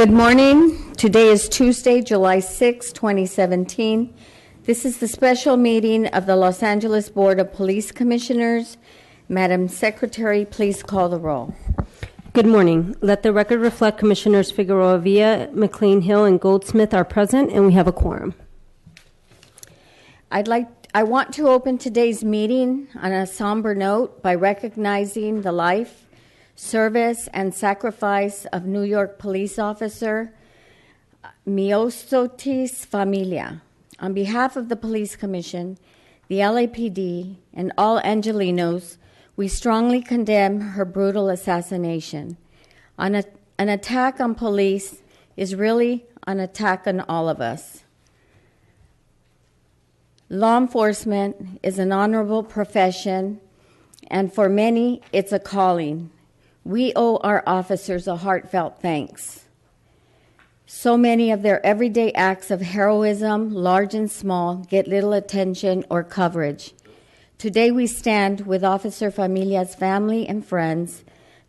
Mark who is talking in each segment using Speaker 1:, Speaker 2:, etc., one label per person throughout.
Speaker 1: Good morning. Today is Tuesday, July 6, 2017. This is the special meeting of the Los Angeles Board of Police Commissioners. Madam Secretary, please call the roll.
Speaker 2: Good morning. Let the record reflect Commissioners Figueroa Villa, McLean Hill, and Goldsmith are present, and we have a quorum.
Speaker 1: I want to open today's meeting on a somber note by recognizing the life, service, and sacrifice of New York police officer Miosotis Familia. On behalf of the Police Commission, the LAPD, and all Angelenos, we strongly condemn her brutal assassination. An attack on police is really an attack on all of us. Law enforcement is an honorable profession, and for many, it's a calling. We owe our officers a heartfelt thanks. So many of their everyday acts of heroism, large and small, get little attention or coverage. Today we stand with Officer Familia's family and friends,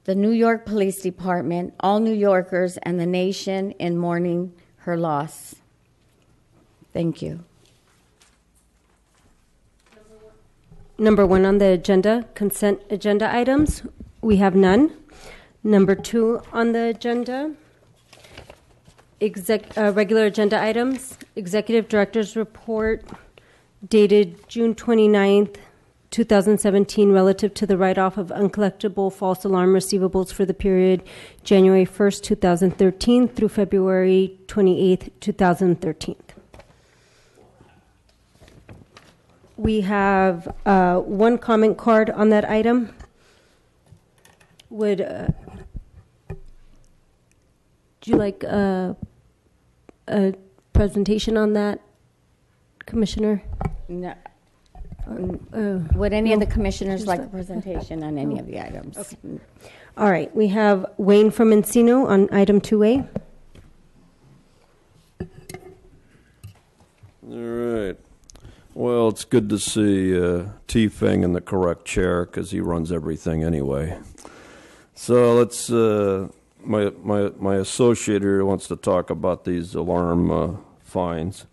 Speaker 1: the New York Police Department, all New Yorkers, and the nation in mourning her loss. Thank you.
Speaker 2: Number 1 on the agenda, consent agenda items. We have none. Number 2 on the agenda, regular agenda items, Executive Director's Report dated June 29th, 2017, relative to the write-off of uncollectible false alarm receivables for the period January 1st, 2013 through February 28th, 2013. We have one comment card on that item. Would you like a presentation on that, Commissioner?
Speaker 1: No. Would any of the commissioners like a presentation on any of the items?
Speaker 2: Okay. All right. We have Wayne from Encino on item 2A.
Speaker 3: All right. Well, it's good to see T-Feng in the correct chair because he runs everything anyway. So let's, my associate here wants to talk about these alarm fines.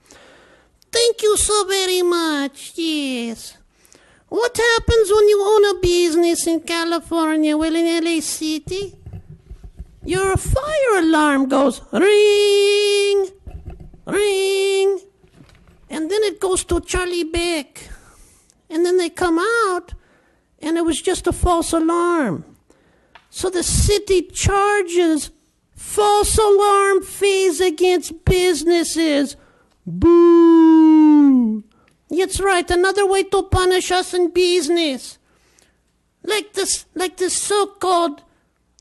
Speaker 4: Thank you so very much, yes. What happens when you own a business in California, well, in LA City? Your fire alarm goes ring, ring, and then it goes to Charlie Beck. And then they come out, and it was just a false alarm. So the city charges false alarm fees against businesses. Boo! That's right, another way to punish us in business. Like this so-called,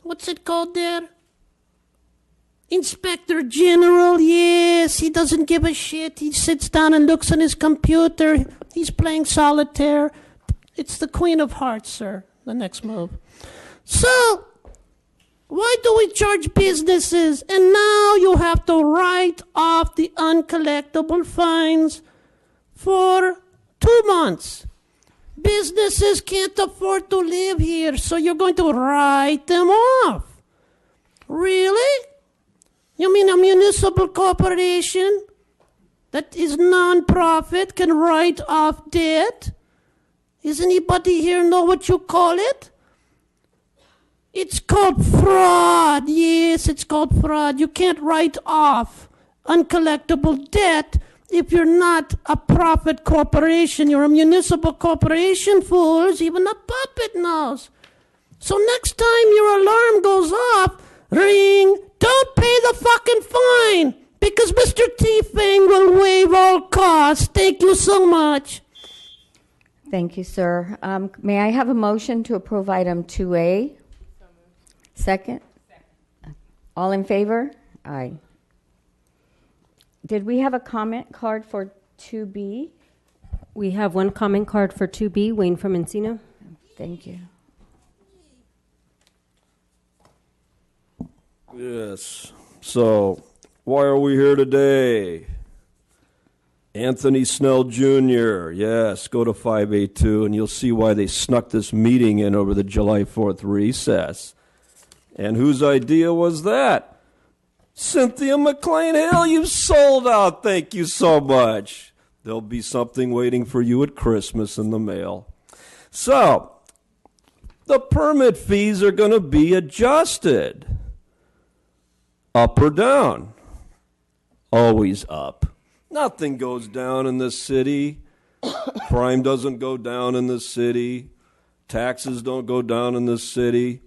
Speaker 4: what's it called there? Inspector General, yes, he doesn't give a shit. He sits down and looks on his computer. He's playing solitaire. It's the Queen of Hearts, sir. The next move. So, why do we charge businesses? And now you have to write off the uncollectible fines for 2 months. Businesses can't afford to live here, so you're going to write them off. Really? You mean a municipal corporation that is non-profit can write off debt? Does anybody here know what you call it? It's called fraud. Yes, it's called fraud. You can't write off uncollectible debt if you're not a profit corporation. You're a municipal corporation, fools. Even a puppet knows. So next time your alarm goes off, ring, don't pay the fucking fine because Mr. T-Feng will waive all costs. Thank you so much.
Speaker 1: Thank you, sir. May I have a motion to approve item 2A? Second? All in favor? Aye. Did we have a comment card for 2B?
Speaker 2: We have one comment card for 2B, Wayne from Encino.
Speaker 1: Thank you.
Speaker 3: Yes. So, why are we here today? Anthony Snell Jr., yes, go to 582 and you'll see why they snuck this meeting in over the July 4th recess. And whose idea was that? Cynthia McLean, hell, you sold out. Thank you so much. There'll be something waiting for you at Christmas in the mail. So, the permit fees are going to be adjusted. Up or down? Always up. Nothing goes down in this city. Crime doesn't go down in this city. Taxes don't go down in this city.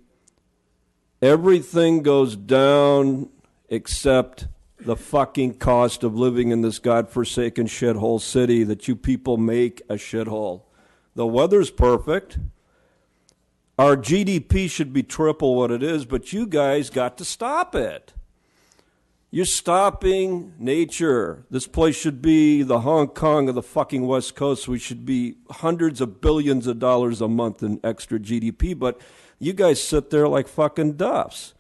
Speaker 3: Everything goes down except the fucking cost of living in this godforsaken shithole city that you people make a shithole. The weather's perfect. Our GDP should be triple what it is, but you guys got to stop it. You're stopping nature. This place should be the Hong Kong of the fucking West Coast. We should be hundreds of billions of dollars a month in extra GDP, but you guys sit there like fucking duffs.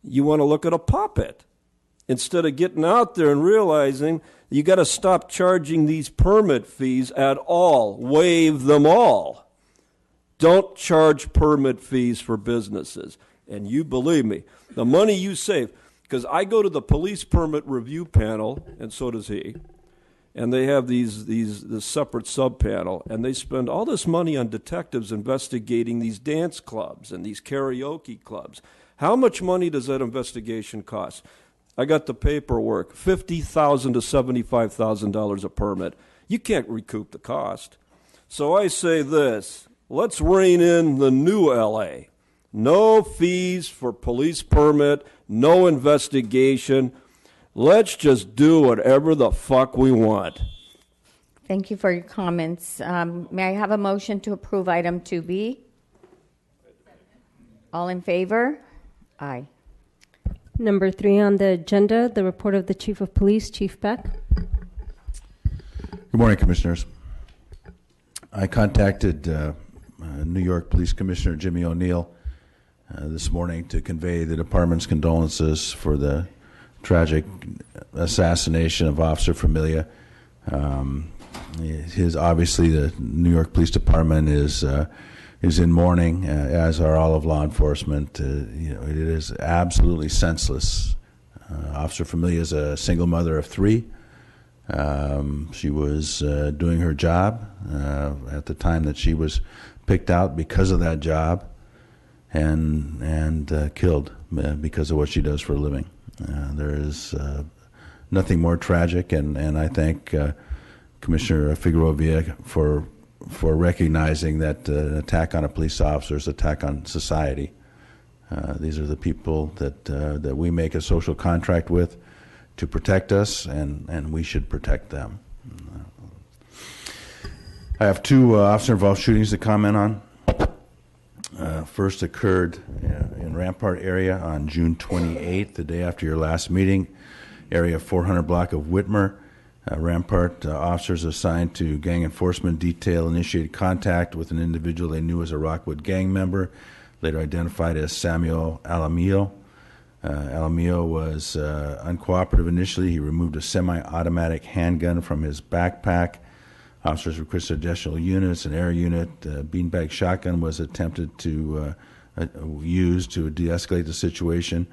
Speaker 3: You want to look at a puppet instead of getting out there and realizing you got to stop charging these permit fees at all. Waive them all. Don't charge permit fees for businesses. And you believe me, the money you save, because I go to the police permit review panel, and so does he, and they have this separate sub-panel, and they spend all this money on detectives investigating these dance clubs and these karaoke clubs. How much money does that investigation cost? I got the paperwork, $50,000 to $75,000 a permit. You can't recoup the cost. So I say this, let's rein in the new LA. No fees for police permit, no investigation. Let's just do whatever the fuck we want.
Speaker 1: Thank you for your comments. May I have a motion to approve item 2B? All in favor? Aye.
Speaker 2: Number 3 on the agenda, the report of the Chief of Police, Chief Beck.
Speaker 5: Good morning, Commissioners. I contacted New York Police Commissioner Jimmy O'Neill this morning to convey the department's condolences for the tragic assassination of Officer Familia. Obviously, the New York Police Department is in mourning, as are all of law enforcement. It is absolutely senseless. Officer Familia is a single mother of 3. She was doing her job at the time that she was picked out because of that job, and killed because of what she does for a living. There is nothing more tragic, and I thank Commissioner Figueroa Villa for recognizing that an attack on a police officer is an attack on society. These are the people that we make a social contract with to protect us, and we should protect them. I have 2 officer-involved shootings to comment on. First occurred in Rampart area on June 28th, the day after your last meeting, area 400 block of Whitmer. Rampart officers assigned to gang enforcement detail initiated contact with an individual they knew as a Rockwood gang member, later identified as Samuel Alamillo. Alamillo was uncooperative initially. He removed a semi-automatic handgun from his backpack. Officers requested additional units. An air unit, beanbag shotgun, was attempted to use to de-escalate the situation.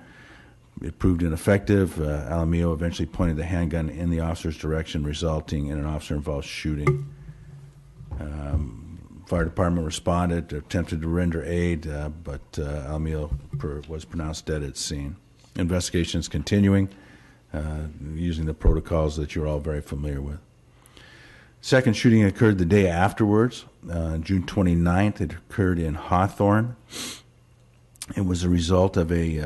Speaker 5: It proved ineffective. Alamillo eventually pointed the handgun in the officer's direction, resulting in an officer-involved shooting. Fire department responded, attempted to render aid, but Alamillo was pronounced dead at scene. Investigation is continuing using the protocols that you're all very familiar with. Second shooting occurred the day afterwards, June 29th. It occurred in Hawthorne. It was a result of a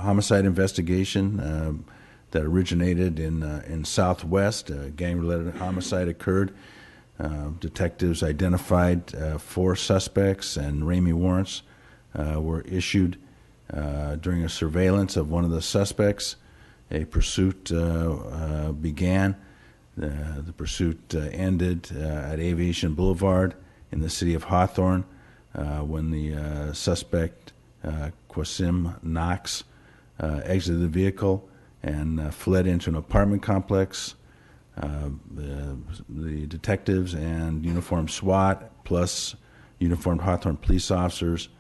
Speaker 5: homicide investigation that originated in Southwest. A gang-related homicide occurred. Detectives identified 4 suspects, and Ramey warrants were issued during a surveillance of one of the suspects. A pursuit began. The pursuit ended at Aviation Boulevard in the city of Hawthorne when the suspect, Qasim Knox, exited the vehicle and fled into an apartment complex. The detectives and uniformed SWAT plus uniformed Hawthorne police officers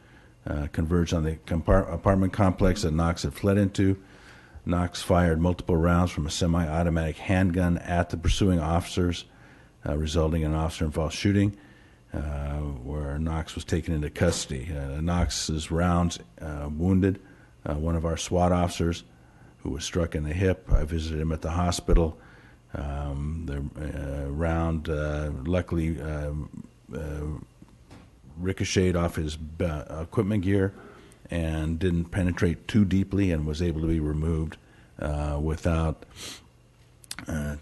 Speaker 5: converged on the apartment complex that Knox had fled into. Knox fired multiple rounds from a semi-automatic handgun at the pursuing officers, resulting in an officer-involved shooting, where Knox was taken into custody. Knox's rounds wounded one of our SWAT officers who was struck in the hip. I visited him at the hospital. The round luckily ricocheted off his equipment gear and didn't penetrate too deeply and was able to be removed without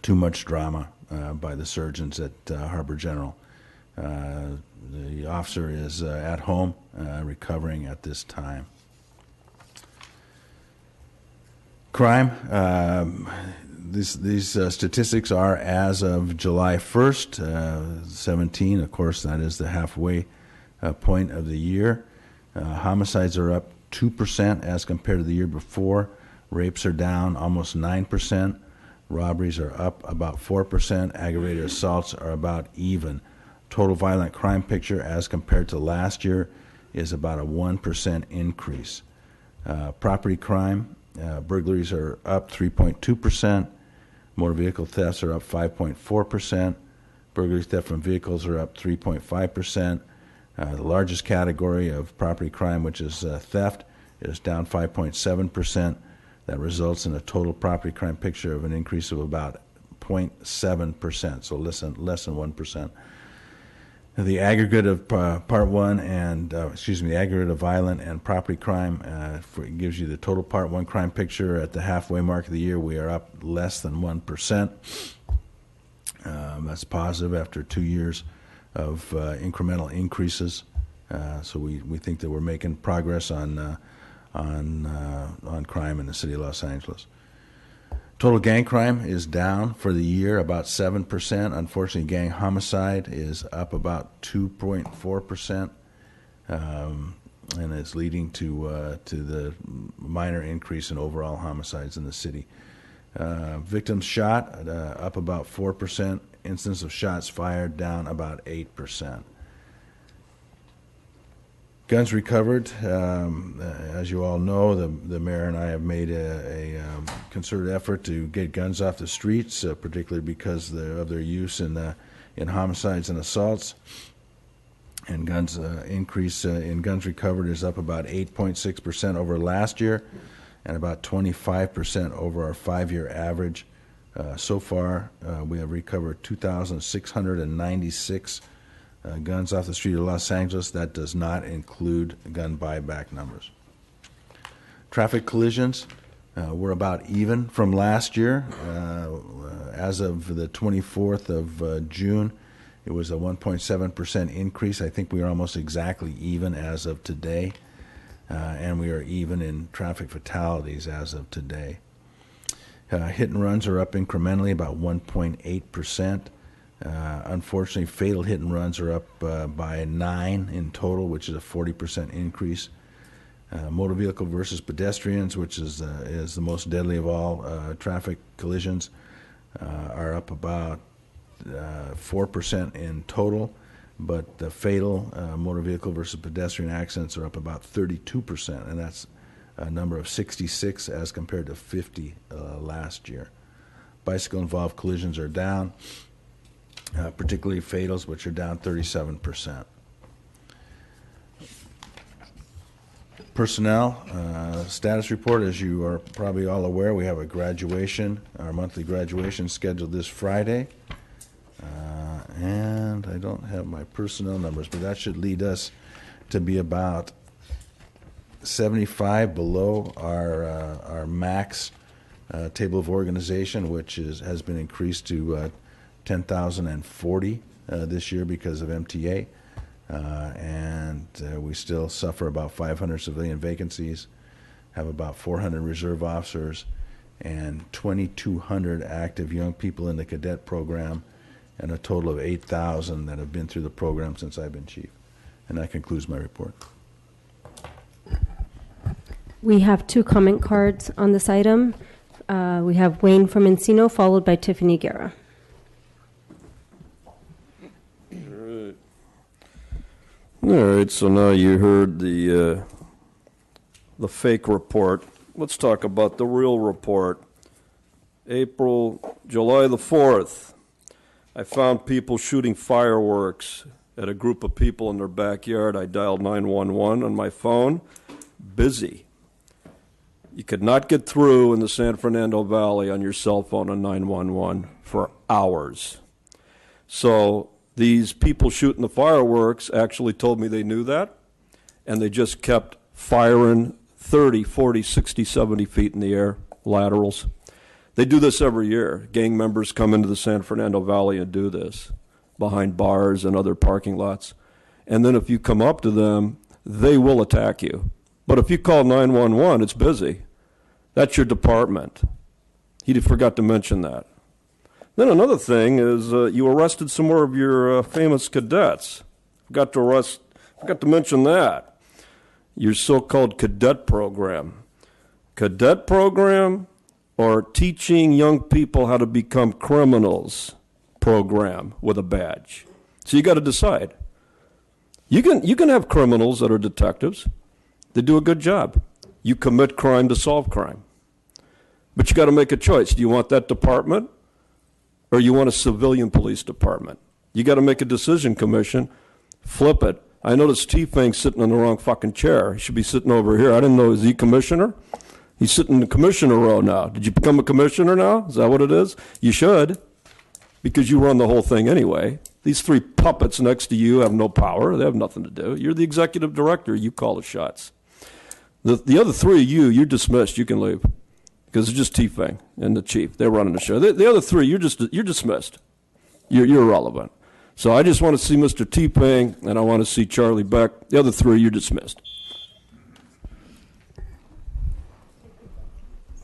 Speaker 5: too much drama by the surgeons at Harbor General. The officer is at home recovering at this time. Crime. These statistics are as of July 1st, 17. Of course, that is the halfway point of the year. Homicides are up 2% as compared to the year before. Rapes are down almost 9%. Robberies are up about 4%. Aggravated assaults are about even. Total violent crime picture as compared to last year is about a 1% increase. Property crime, burglaries are up 3.2%. Motor vehicle thefts are up 5.4%. Burglary theft from vehicles are up 3.5%. The largest category of property crime, which is theft, is down 5.7%. That results in a total property crime picture of an increase of about 0.7%, so less than 1%. The aggregate of Part 1 and, the aggregate of violent and property crime gives you the total Part 1 crime picture. At the halfway mark of the year, we are up less than 1%. That's positive after 2 years of incremental increases. So we think that we're making progress on crime in the city of Los Angeles. Total gang crime is down for the year about 7%. Unfortunately, gang homicide is up about 2.4%, and it's leading to the minor increase in overall homicides in the city. Victims shot up about 4%. Incidence of shots fired down about 8%. Guns recovered. As you all know, the mayor and I have made a concerted effort to get guns off the streets, particularly because of their use in homicides and assaults. And guns increase in guns recovered is up about 8.6% over last year, and about 25% over our 5-year average. So far, we have recovered 2,696 guns off the street of Los Angeles. That does not include gun buyback numbers. Traffic collisions, we're about even from last year. As of the 24th of June, it was a 1.7% increase. I think we are almost exactly even as of today, and we are even in traffic fatalities as of today. Hit and runs are up incrementally, about 1.8%. Unfortunately, fatal hit and runs are up by 9 in total, which is a 40% increase. Motor vehicle versus pedestrians, which is the most deadly of all traffic collisions, are up about 4% in total, but the fatal motor vehicle versus pedestrian accidents are up about 32%, and that's a number of 66 as compared to 50 last year. Bicycle-involved collisions are down, particularly fatals, which are down 37%. Personnel status report. As you are probably all aware, we have a graduation, our monthly graduation scheduled this Friday. And I don't have my personnel numbers, but that should lead us to be about 75 below our max table of organization, which has been increased to 10,040 this year because of MTA. And we still suffer about 500 civilian vacancies, have about 400 reserve officers, and 2,200 active young people in the cadet program, and a total of 8,000 that have been through the program since I've been chief. And that concludes my report.
Speaker 2: We have 2 comment cards on this item. We have Wayne from Encino, followed by Tiffany Guerra.
Speaker 3: All right, so now you heard the fake report let's talk about the real report. July the 4th, I found people shooting fireworks at a group of people in their backyard. I dialed 911 on my phone. Busy. You could not get through in the San Fernando Valley on your cell phone on 911 for hours. So these people shooting the fireworks actually told me they knew that, and they just kept firing 30, 40, 60, 70 feet in the air, laterals. They do this every year. Gang members come into the San Fernando Valley and do this behind bars and other parking lots. And then if you come up to them, they will attack you. But if you call 911, it's busy. That's your department. He forgot to mention that. Then another thing is you arrested some more of your famous cadets. Forgot to mention that. Your so-called cadet program. Cadet program or teaching young people how to become criminals program with a badge. So you got to decide. You can have criminals that are detectives. They do a good job. You commit crime to solve crime. But you got to make a choice. Do you want that department or you want a civilian police department? You got to make a decision, commission. Flip it. I noticed T-Fang's sitting in the wrong fucking chair. He should be sitting over here. I didn't know, is he commissioner? He's sitting in the commissioner row now. Did you become a commissioner now? Is that what it is? You should, because you run the whole thing anyway. These three puppets next to you have no power. They have nothing to do. You're the executive director. You call the shots. The other three of you're dismissed. You can leave because it's just T-Fang and the chief. They're running the show. The other three, you're dismissed. You're irrelevant. So I just want to see Mr. T-Fang, and I want to see Charlie Beck. The other three, you're dismissed.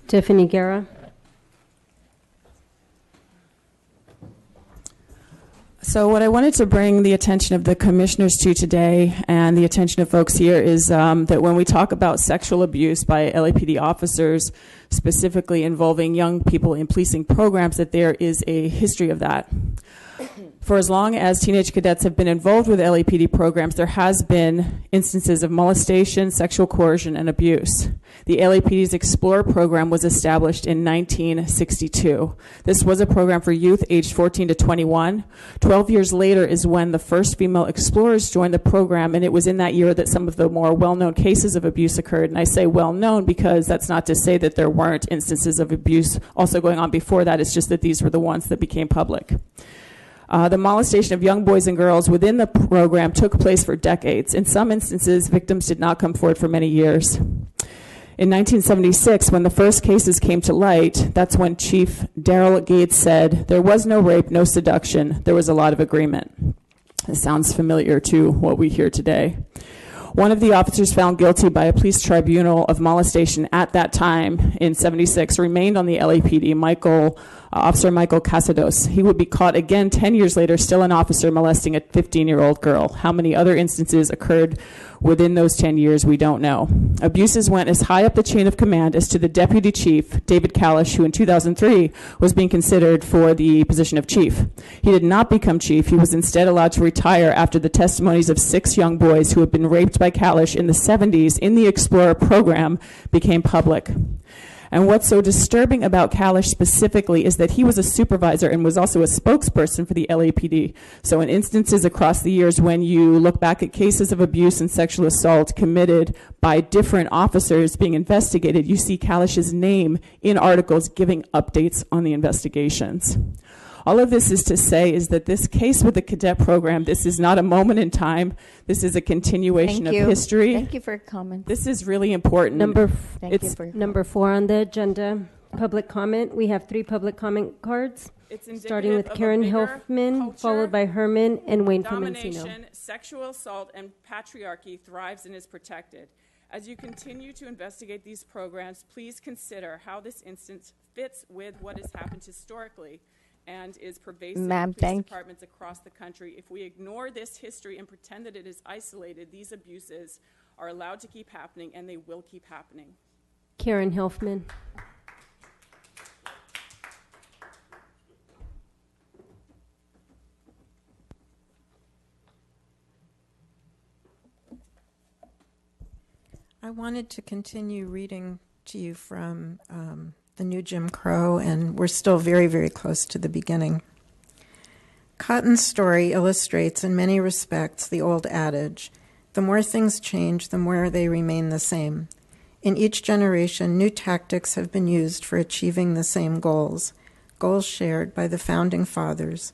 Speaker 2: Tiffany Guerra.
Speaker 6: So what I wanted to bring the attention of the commissioners to today and the attention of folks here is that when we talk about sexual abuse by LAPD officers, specifically involving young people in policing programs, that there is a history of that. For as long as teenage cadets have been involved with LAPD programs, there has been instances of molestation, sexual coercion, and abuse. The LAPD's Explorer program was established in 1962. This was a program for youth aged 14 to 21. 12 years later is when the first female explorers joined the program, and it was in that year that some of the more well-known cases of abuse occurred. And I say well-known because that's not to say that there weren't instances of abuse also going on before that. It's just that these were the ones that became public. The molestation of young boys and girls within the program took place for decades. In some instances, victims did not come forward for many years. In 1976, when the first cases came to light, that's when Chief Daryl Gates said, "There was no rape, no seduction. There was a lot of agreement." This sounds familiar to what we hear today. One of the officers found guilty by a police tribunal of molestation at that time in 76 remained on the LAPD, Officer Michael Casados. He would be caught again 10 years later, still an officer molesting a 15-year-old girl. How many other instances occurred within those 10 years, we don't know. Abuses went as high up the chain of command as to the deputy chief, David Kalish, who in 2003 was being considered for the position of chief. He did not become chief. He was instead allowed to retire after the testimonies of 6 young boys who had been raped by Kalish in the 70s in the Explorer program became public. And what's so disturbing about Kalish specifically is that he was a supervisor and was also a spokesperson for the LAPD. So in instances across the years when you look back at cases of abuse and sexual assault committed by different officers being investigated, you see Kalish's name in articles giving updates on the investigations. All of this is to say is that this case with the cadet program, this is not a moment in time. This is a continuation of history.
Speaker 1: Thank you for your comment.
Speaker 6: This is really important.
Speaker 2: Number 4 on the agenda, public comment. We have 3 public comment cards, starting with Karen Hilfman, followed by Herman and Wayne Comencino.
Speaker 7: Domination, sexual assault, and patriarchy thrives and is protected. As you continue to investigate these programs, please consider how this instance fits with what has happened historically and is pervasive in police departments across the country. If we ignore this history and pretend that it is isolated, these abuses are allowed to keep happening, and they will keep happening.
Speaker 2: Karen Hilfman.
Speaker 8: I wanted to continue reading to you from the new Jim Crow, and we're still very, very close to the beginning. Cotton's story illustrates in many respects the old adage, the more things change, the more they remain the same. In each generation, new tactics have been used for achieving the same goals shared by the Founding Fathers.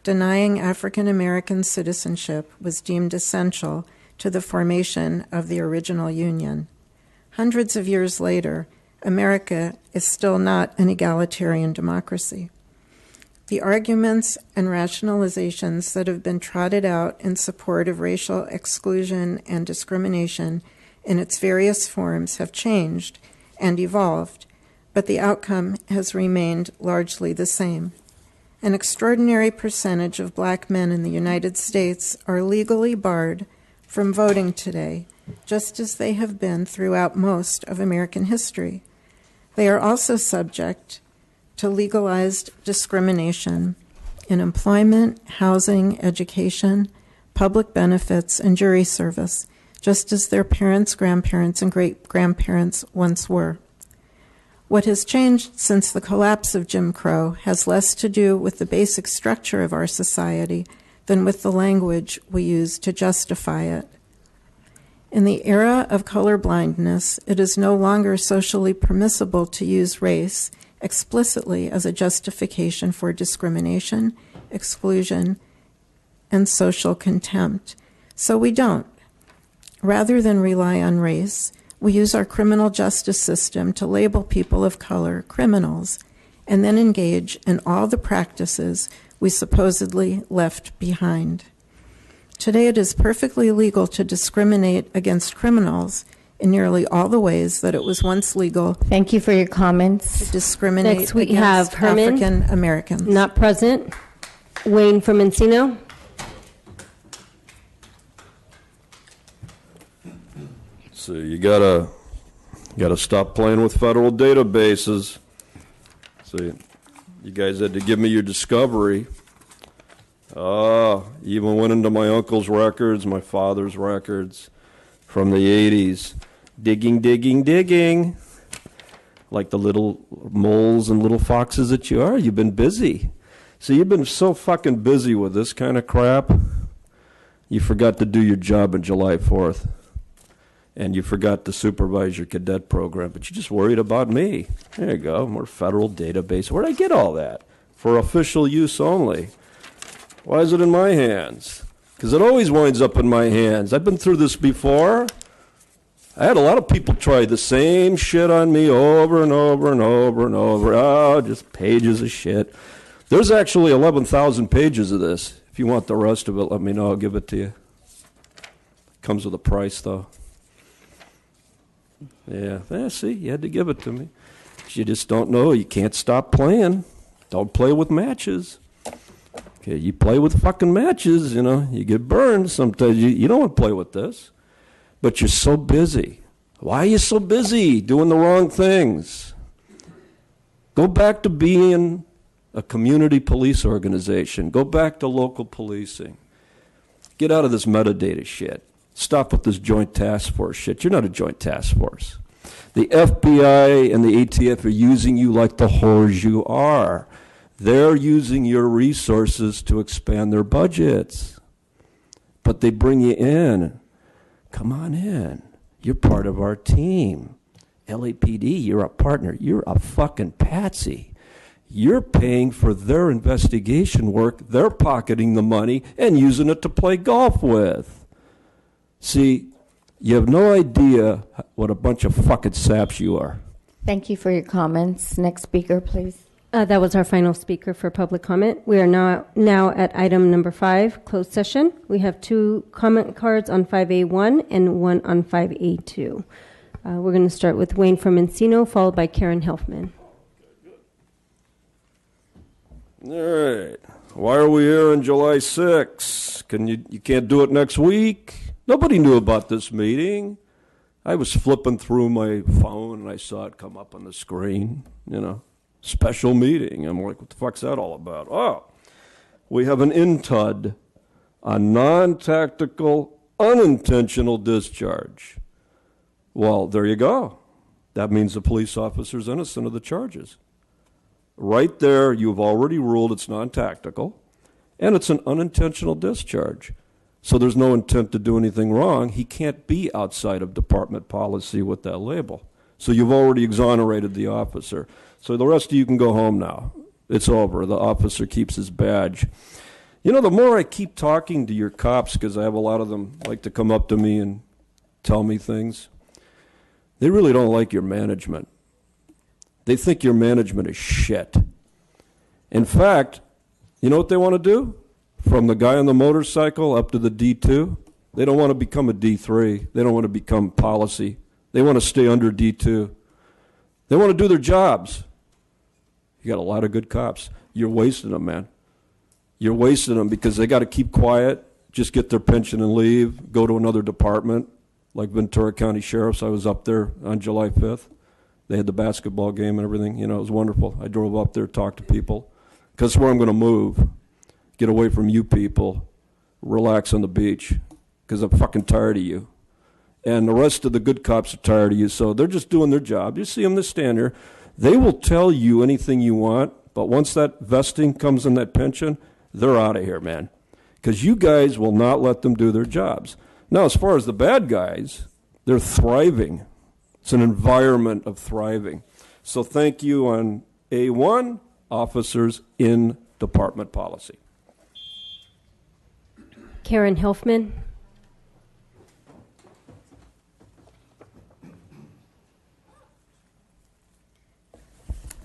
Speaker 8: Denying African American citizenship was deemed essential to the formation of the original Union. Hundreds of years later, America is still not an egalitarian democracy. The arguments and rationalizations that have been trotted out in support of racial exclusion and discrimination in its various forms have changed and evolved, but the outcome has remained largely the same. An extraordinary percentage of black men in the United States are legally barred from voting today, just as they have been throughout most of American history. They are also subject to legalized discrimination in employment, housing, education, public benefits, and jury service, just as their parents, grandparents, and great-grandparents once were. What has changed since the collapse of Jim Crow has less to do with the basic structure of our society than with the language we use to justify it. In the era of colorblindness, it is no longer socially permissible to use race explicitly as a justification for discrimination, exclusion, and social contempt. So we don't. Rather than rely on race, we use our criminal justice system to label people of color criminals and then engage in all the practices we supposedly left behind. Today it is perfectly legal to discriminate against criminals in nearly all the ways that it was once legal
Speaker 1: Thank you for your comments.
Speaker 8: to discriminate
Speaker 2: Next we
Speaker 8: against
Speaker 2: have Herman.
Speaker 8: African Americans.
Speaker 2: Not present. Wayne from Encino.
Speaker 3: So you gotta stop playing with federal databases. So you guys had to give me your discovery. Even went into my uncle's records, my father's records from the 80s. Digging. Like the little moles and little foxes that you are. You've been busy. So you've been so fucking busy with this kind of crap, you forgot to do your job on July 4th. And you forgot to supervise your cadet program, but you just worried about me. There you go, more federal database. Where'd I get all that? For official use only. Why is it in my hands? Because it always winds up in my hands. I've been through this before. I had a lot of people try the same shit on me over and over and over and over. Oh, just pages of shit. There's actually 11,000 pages of this. If you want the rest of it, let me know. I'll give it to you. Comes with a price, though. Yeah, see, you had to give it to me. You just don't know. You can't stop playing. Don't play with matches. Okay, you play with fucking matches, you get burned. Sometimes you don't want to play with this. But you're so busy. Why are you so busy doing the wrong things? Go back to being a community police organization. Go back to local policing. Get out of this metadata shit. Stop with this joint task force shit. You're not a joint task force. The FBI and the ATF are using you like the whores you are. They're using your resources to expand their budgets. But they bring you in. Come on in. You're part of our team. LAPD, you're a partner. You're a fucking patsy. You're paying for their investigation work. They're pocketing the money and using it to play golf with. See, you have no idea what a bunch of fucking saps you are.
Speaker 1: Thank you for your comments. Next speaker, please.
Speaker 2: That was our final speaker for public comment. We are now at item number 5, closed session. We have 2 comment cards on 5A1 and 1 on 5A2. We're going to start with Wayne from Encino, followed by Karen Helfman.
Speaker 3: All right. Why are we here on July 6th? You can't do it next week? Nobody knew about this meeting. I was flipping through my phone and I saw it come up on the screen, special meeting. I'm like, what the fuck's that all about? Oh, we have an INTUD, a non-tactical, unintentional discharge. Well, there you go. that means the police officer's innocent of the charges. Right there, you've already ruled it's non-tactical, and it's an unintentional discharge. So there's no intent to do anything wrong. He can't be outside of department policy with that label. So you've already exonerated the officer. So the rest of you can go home now. It's over. The officer keeps his badge. You know, the more I keep talking to your cops, because I have a lot of them like to come up to me and tell me things, they really don't like your management. They think your management is shit. In fact, you know what they want to do? From the guy on the motorcycle up to the D2, they don't want to become a D3. They don't want to become policy. They want to stay under D2. They want to do their jobs. You got a lot of good cops. You're wasting them, man. You're wasting them because they got to keep quiet, just get their pension and leave, go to another department, like Ventura County Sheriff's. I was up there on July 5th. They had the basketball game and everything. You know, it was wonderful. I drove up there, talked to people, because that's where I'm going to move. Get away from you people. Relax on the beach, because I'm fucking tired of you. And the rest of the good cops are tired of you, so they're just doing their job. You see them, they stand here. They will tell you anything you want, but once that vesting comes in that pension, they're out of here, man, because you guys will not let them do their jobs. Now, as far as the bad guys, they're thriving. It's an environment of thriving. So thank you on A1, officers in department policy.
Speaker 2: Karen Helfman.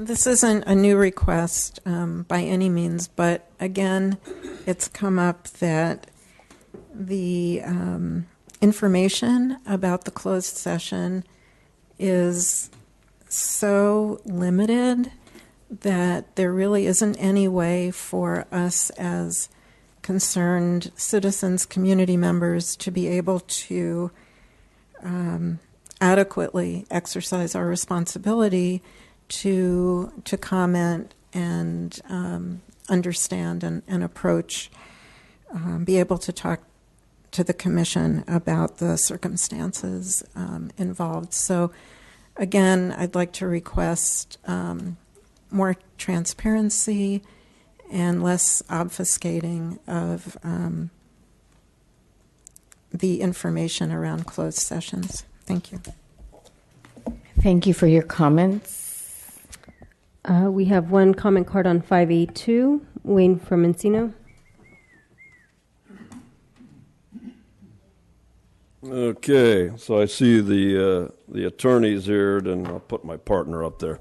Speaker 8: This isn't a new request by any means, but again, it's come up that the information about the closed session is so limited that there really isn't any way for us as concerned citizens, community members, to be able to adequately exercise our responsibility to comment and understand and approach, be able to talk to the commission about the circumstances involved. So again, I'd like to request more transparency and less obfuscating of the information around closed sessions. Thank you.
Speaker 1: Thank you for your comments.
Speaker 2: We have one comment card on 5A2. Wayne from Encino.
Speaker 3: Okay, so I see the attorneys here, and I'll put my partner up there.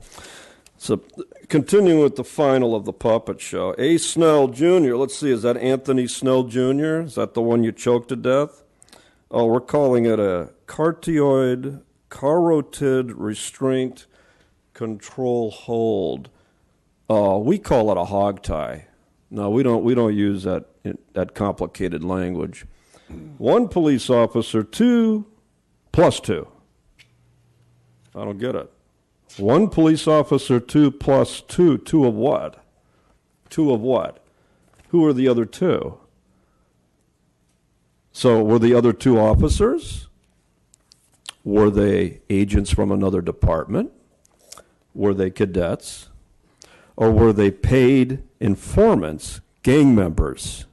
Speaker 3: So continuing with the final of the puppet show, A. Snell Jr., let's see, is that Anthony Snell Jr.? Is that the one you choked to death? Oh, we're calling it a carotid restraint control hold. We call it a hog tie. No, we don't use that complicated language. One police officer, 2 plus 2. I don't get it. One police officer, 2 plus 2. 2 of what? 2 of what? Who are the other 2? So were the other 2 officers? Were they agents from another department? Were they cadets? Or were they paid informants, gang members?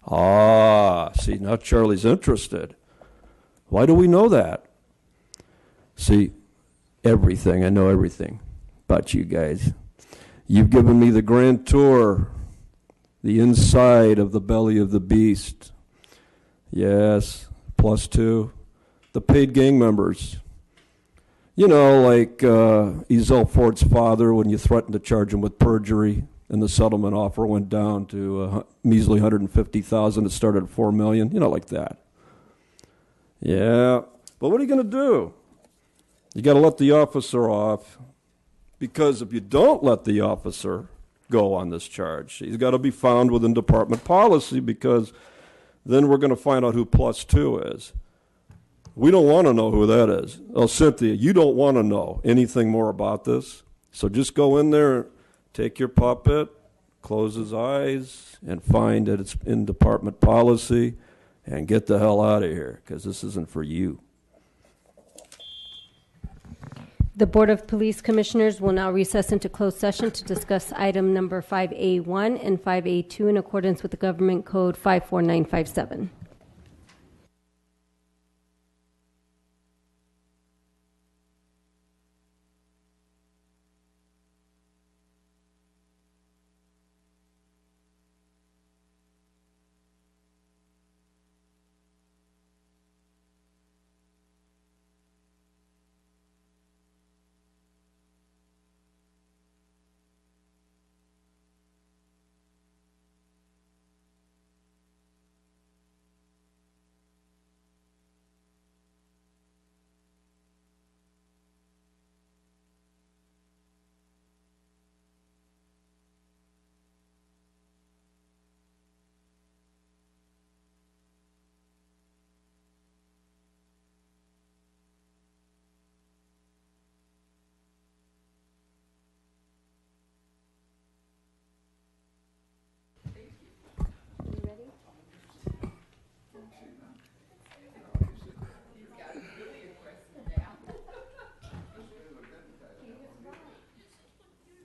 Speaker 3: Ah, see, now Charlie's interested. Why do we know that? See, everything. I know everything about you guys. You've given me the grand tour, the inside of the belly of the beast. Yes, plus 2. The paid gang members. You know, like Ezell Ford's father, when you threatened to charge him with perjury, and the settlement offer went down to a measly $150,000. It started at $4 million. You know, like that. Yeah, but what are you going to do? You got to let the officer off, because if you don't let the officer go on this charge, he's got to be found within department policy, because then we're going to find out who plus 2 is. We don't want to know who that is. Oh, Cynthia, you don't want to know anything more about this. So just go in there, take your puppet, close his eyes, and find that it's in department policy, and get the hell out of here, because this isn't for you.
Speaker 2: The Board of Police Commissioners will now recess into closed session to discuss item number 5A1 and 5A2 in accordance with the Government Code 54957.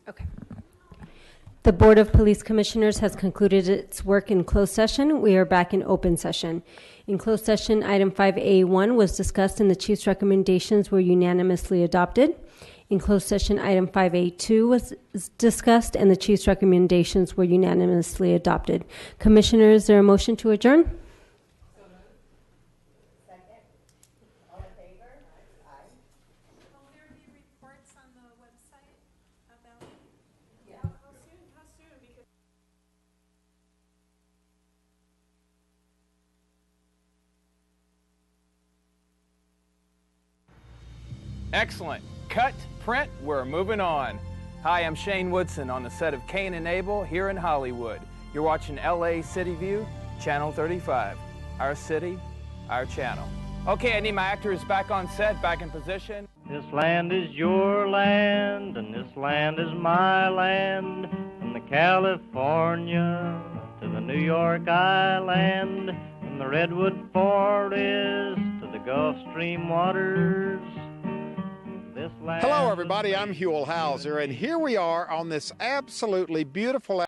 Speaker 2: Okay. The Board of Police Commissioners has concluded its work in closed session. We are back in open session. In closed session, item 5A1 was discussed and the Chief's recommendations were unanimously adopted. In closed session, item 5A2 was discussed and the Chief's recommendations were unanimously adopted. Commissioners, is there a motion to adjourn?
Speaker 9: Excellent. Cut, print, we're moving on. Hi, I'm Shane Woodson on the set of Cain and Abel here in Hollywood. You're watching LA City View, Channel 35. Our city, our channel. Okay, I need my actors back on set, back in position.
Speaker 10: This land is your land, and this land is my land. From the California to the New York Island, from the Redwood Forest to the Gulf Stream waters.
Speaker 11: Hello, everybody. I'm Huell Howser, and here we are on this absolutely beautiful